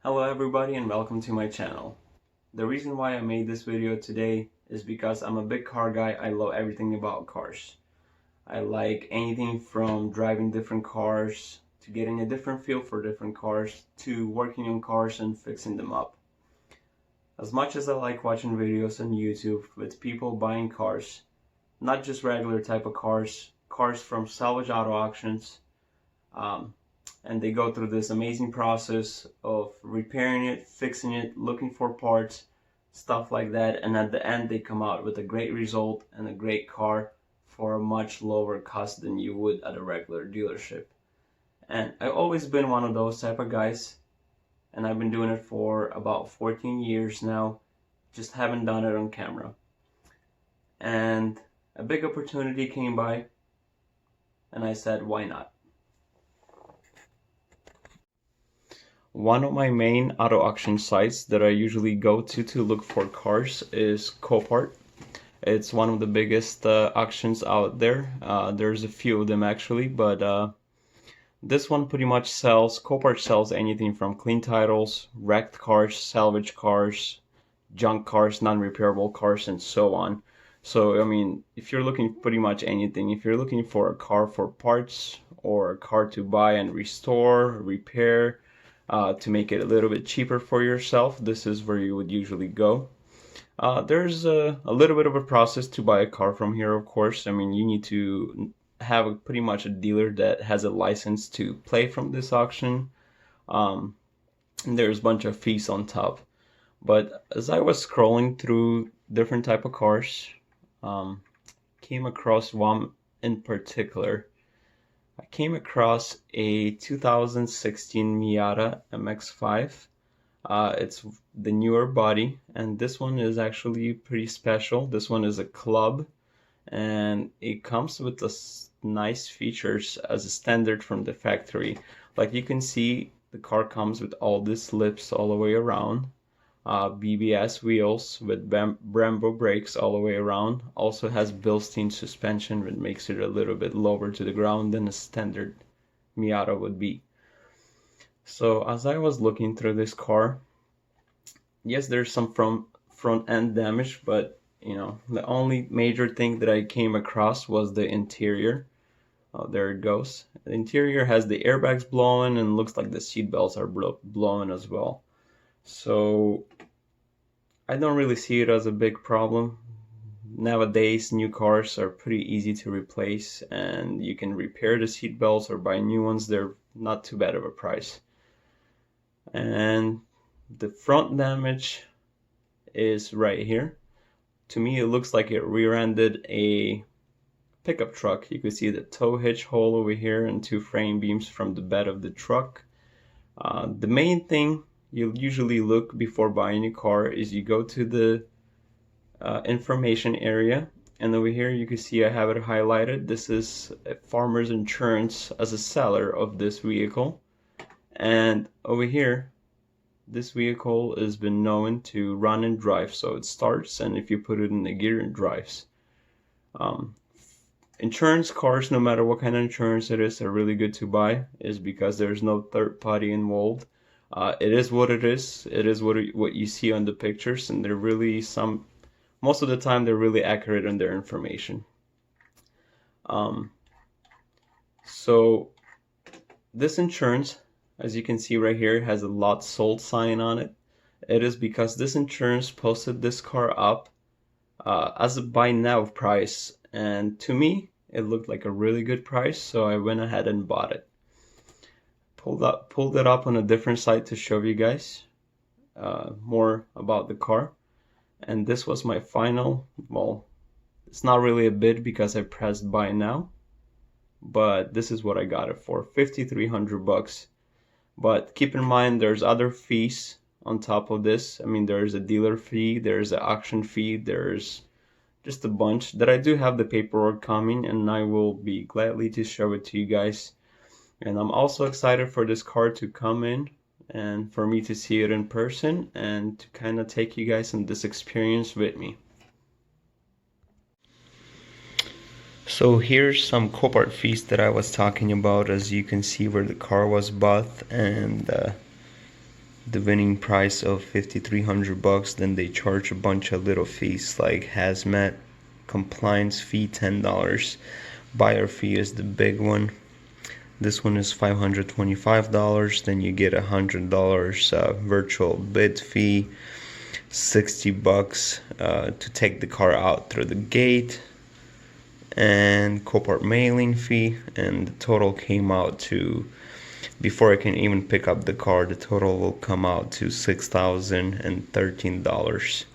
Hello everybody and welcome to my channel. The reason why I made this video today is because I'm a big car guy. I love everything about cars. I like anything from driving different cars to getting a different feel for different cars to working on cars and fixing them up. As much as I like watching videos on YouTube with people buying cars, not just regular type of cars, cars from salvage auto auctions, um, and they go through this amazing process of repairing it, fixing it, looking for parts, stuff like that, and at the end they come out with a great result and a great car for a much lower cost than you would at a regular dealership. And I've always been one of those type of guys, and I've been doing it for about 14 years now, just haven't done it on camera. And a big opportunity came by, and I said, why not? One of my main auto auction sites that I usually go to look for cars is Copart. It's one of the biggest auctions out there. There's a few of them actually, but this one pretty much sells, Copart sells anything from clean titles, wrecked cars, salvage cars, junk cars, non-repairable cars, and so on. So, I mean, if you're looking pretty much anything, if you're looking for a car for parts or a car to buy and restore, repair, to make it a little bit cheaper for yourself, this is where you would usually go. There's a little bit of a process to buy a car from here, of course. I mean, you need to have pretty much a dealer that has a license to play from this auction. And there's a bunch of fees on top. But as I was scrolling through different type of cars, came across one in particular. I came across a 2016 Miata MX-5. It's the newer body, and this one is actually pretty special. This one is a club, and it comes with the nice features as a standard from the factory. Like you can see, the car comes with all these lips all the way around. BBS wheels with Brembo brakes all the way around. Also has built-in suspension, which makes it a little bit lower to the ground than a standard Miata would be. So as I was looking through this car, yes, there's some front end damage, but you know, the only major thing that I came across was the interior. Oh, there it goes. The interior has the airbags blowing and looks like the seat belts are blowing as well. So I don't really see it as a big problem. Nowadays, new cars are pretty easy to replace, and you can repair the seat belts or buy new ones. They're not too bad of a price. And the front damage is right here. To me, it looks like it rear-ended a pickup truck. You can see the tow hitch hole over here and two frame beams from the bed of the truck. The main thing you'll usually look before buying a car is you go to the information area, and over here you can see I have it highlighted. This is a farmer's insurance as a seller of this vehicle, and over here this vehicle has been known to run and drive, so it starts, and if you put it in the gear, it drives. Insurance cars, no matter what kind of insurance it is, are really good to buy, is because there's no third party involved. It is what it is. It is what you see on the pictures, and they're really most of the time they're really accurate in their information. So this insurance, as you can see right here, has a lot sold sign on it. It is because this insurance posted this car up as a buy now price, and to me it looked like a really good price, so I went ahead and bought it. Pulled it up on a different site to show you guys more about the car, and this was my final, well, it's not really a bid because I pressed buy now, but this is what I got it for, 5,300 bucks. But keep in mind there's other fees on top of this. I mean, there's a dealer fee, there's an auction fee, there's just a bunch that I do have the paperwork coming, and I will be gladly to show it to you guys. And I'm also excited for this car to come in and for me to see it in person and to kind of take you guys on this experience with me. So here's some Copart fees that I was talking about. As you can see where the car was bought, and the winning price of 5,300 bucks. Then they charge a bunch of little fees like hazmat, compliance fee $10, buyer fee is the big one. This one is $525. Then you get $100 virtual bid fee, 60 bucks to take the car out through the gate, and Copart mailing fee. And the total came out to, before I can even pick up the car, the total will come out to $6,013.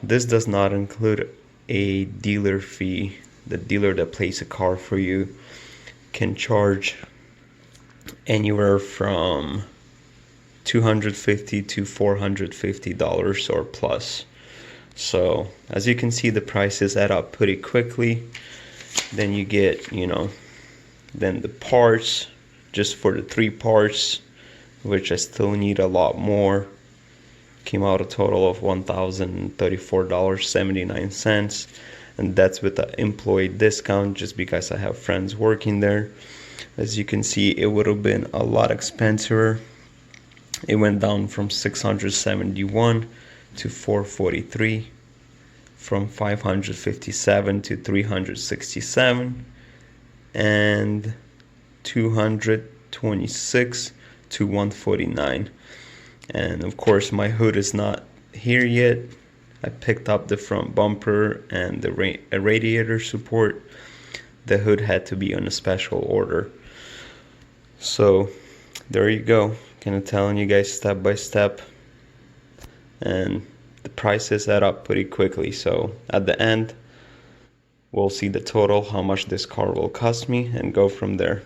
This does not include a dealer fee. The dealer that plays a car for you can charge anywhere from $250 to $450 or plus. So as you can see, the prices add up pretty quickly. Then you get, then the parts, just for the 3 parts, which I still need a lot more, came out a total of $1,034.79, and that's with the employee discount, just because I have friends working there. As you can see, it would have been a lot expensive. It went down from 671 to 443, from 557 to 367, and 226 to 149. And of course my hood is not here yet. I picked up the front bumper and the radiator support. The hood had to be on a special order. So there you go, kind of telling you guys step by step, and the prices add up pretty quickly. So at the end we'll see the total, how much this car will cost me, and go from there.